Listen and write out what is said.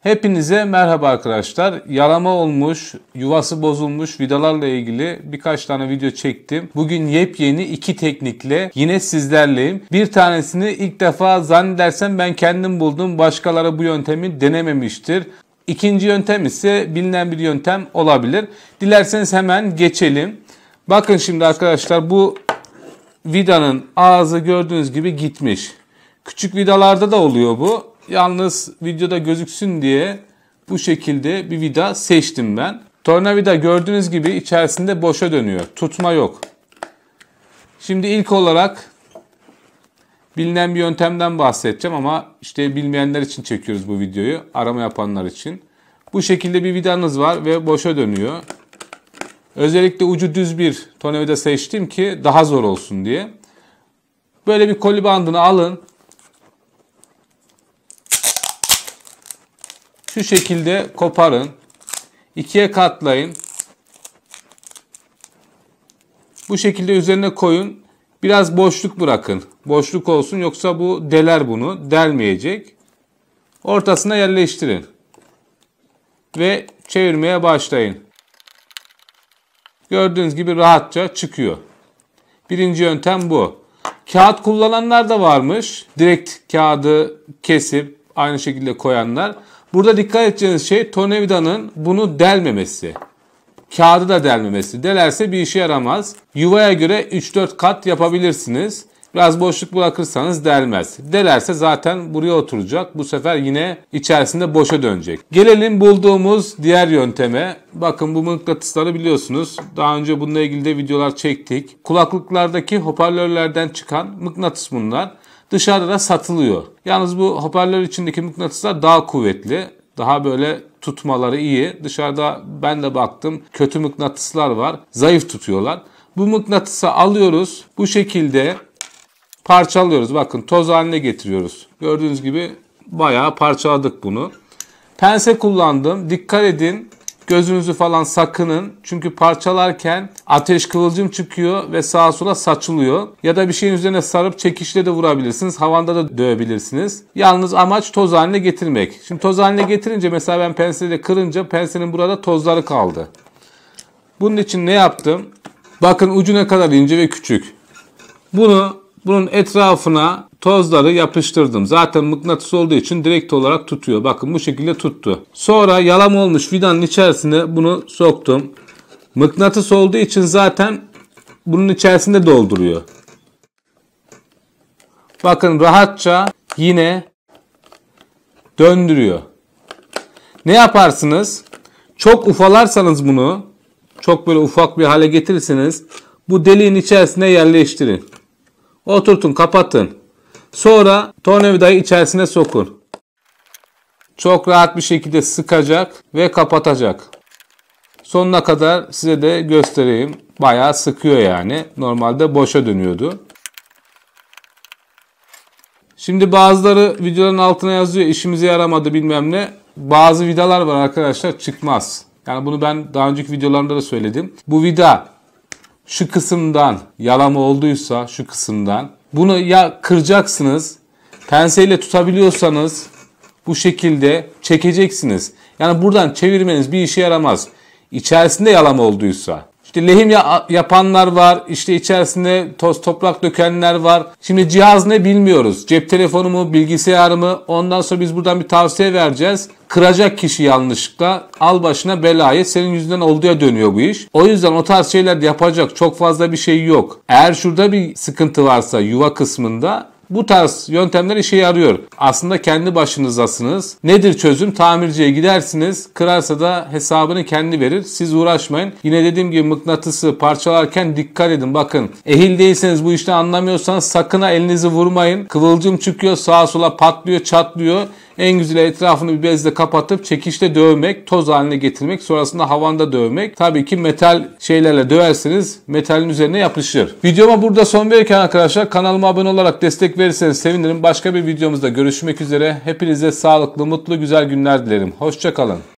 Hepinize merhaba arkadaşlar. Yalama olmuş, yuvası bozulmuş vidalarla ilgili birkaç tane video çektim. Bugün yepyeni iki teknikle yine sizlerleyim. Bir tanesini ilk defa zannedersem ben kendim buldum. Başkaları bu yöntemi denememiştir. İkinci yöntem ise bilinen bir yöntem olabilir. Dilerseniz hemen geçelim. Bakın şimdi arkadaşlar, bu vidanın ağzı gördüğünüz gibi gitmiş. Küçük vidalarda da oluyor bu. Yalnız videoda gözüksün diye bu şekilde bir vida seçtim ben. Tornavida gördüğünüz gibi içerisinde boşa dönüyor. Tutma yok. Şimdi ilk olarak bilinen bir yöntemden bahsedeceğim ama işte bilmeyenler için çekiyoruz bu videoyu. Arama yapanlar için. Bu şekilde bir vidanız var ve boşa dönüyor. Özellikle ucu düz bir tornavida seçtim ki daha zor olsun diye. Böyle bir koli bandını alın. Şu şekilde koparın. İkiye katlayın. Bu şekilde üzerine koyun. Biraz boşluk bırakın. Boşluk olsun, yoksa bu deler bunu. Delmeyecek. Ortasına yerleştirin. Ve çevirmeye başlayın. Gördüğünüz gibi rahatça çıkıyor. Birinci yöntem bu. Kağıt kullananlar da varmış. Direkt kağıdı kesip aynı şekilde koyanlar. Burada dikkat edeceğiniz şey tornavidanın bunu delmemesi. Kağıdı da delmemesi. Delerse bir işe yaramaz. Yuvaya göre 3-4 kat yapabilirsiniz. Biraz boşluk bırakırsanız delmez. Delerse zaten buraya oturacak. Bu sefer yine içerisinde boşa dönecek. Gelelim bulduğumuz diğer yönteme. Bakın bu mıknatısları biliyorsunuz. Daha önce bununla ilgili de videolar çektik. Kulaklıklardaki hoparlörlerden çıkan mıknatıs bunlar. Dışarıda da satılıyor. Yalnız bu hoparlör içindeki mıknatıslar daha kuvvetli. Daha böyle tutmaları iyi. Dışarıda ben de baktım, kötü mıknatıslar var. Zayıf tutuyorlar. Bu mıknatısı alıyoruz. Bu şekilde parçalıyoruz. Bakın toz haline getiriyoruz. Gördüğünüz gibi bayağı parçaladık bunu. Pense kullandım. Dikkat edin. Gözünüzü falan sakının. Çünkü parçalarken ateş, kıvılcım çıkıyor ve sağa sola saçılıyor. Ya da bir şeyin üzerine sarıp çekişle de vurabilirsiniz. Havanda da dövebilirsiniz. Yalnız amaç toz haline getirmek. Şimdi toz haline getirince, mesela ben penseyle kırınca pensenin burada tozları kaldı. Bunun için ne yaptım? Bakın ucu ne kadar ince ve küçük. Bunun etrafına tozları yapıştırdım. Zaten mıknatıs olduğu için direkt olarak tutuyor. Bakın bu şekilde tuttu. Sonra yalama olmuş vidanın içerisine bunu soktum. Mıknatıs olduğu için zaten bunun içerisinde dolduruyor. Bakın rahatça yine döndürüyor. Ne yaparsınız? Çok ufalarsanız bunu, çok böyle ufak bir hale getirirseniz bu deliğin içerisine yerleştirin. Oturtun, kapatın. Sonra tornavidayı içerisine sokun. Çok rahat bir şekilde sıkacak ve kapatacak. Sonuna kadar size de göstereyim. Bayağı sıkıyor yani. Normalde boşa dönüyordu. Şimdi bazıları videoların altına yazıyor, işimize yaramadı bilmem ne. Bazı vidalar var arkadaşlar, çıkmaz. Yani bunu ben daha önceki videolarımda da söyledim. Bu vida şu kısımdan yalama olduysa, şu kısımdan bunu ya kıracaksınız, penseyle tutabiliyorsanız bu şekilde çekeceksiniz. Yani buradan çevirmeniz bir işe yaramaz. İçerisinde yalama olduysa. İşte lehim yapanlar var, işte içerisinde toz toprak dökenler var. Şimdi cihaz ne bilmiyoruz. Cep telefonu mu, bilgisayar mı? Ondan sonra biz buradan bir tavsiye vereceğiz. Kıracak kişi yanlışlıkla al başına belayı, senin yüzünden olduğuya dönüyor bu iş. O yüzden o tarz şeyler yapacak çok fazla bir şey yok. Eğer şurada bir sıkıntı varsa yuva kısmında, bu tarz yöntemler işe yarıyor. Aslında kendi başınızdasınız. Nedir çözüm? Tamirciye gidersiniz. Kırarsa da hesabını kendi verir. Siz uğraşmayın. Yine dediğim gibi mıknatısı parçalarken dikkat edin. Bakın, ehil değilseniz, bu işten anlamıyorsanız sakın ha elinizi vurmayın. Kıvılcım çıkıyor, sağa sola patlıyor, çatlıyor. En güzel etrafını bir bezle kapatıp çekişle dövmek, toz haline getirmek, sonrasında havanda dövmek. Tabii ki metal şeylerle döverseniz metalin üzerine yapışır. Videoma burada son verirken arkadaşlar, kanalıma abone olarak destek verirseniz sevinirim. Başka bir videomuzda görüşmek üzere. Hepinize sağlıklı, mutlu, güzel günler dilerim. Hoşça kalın.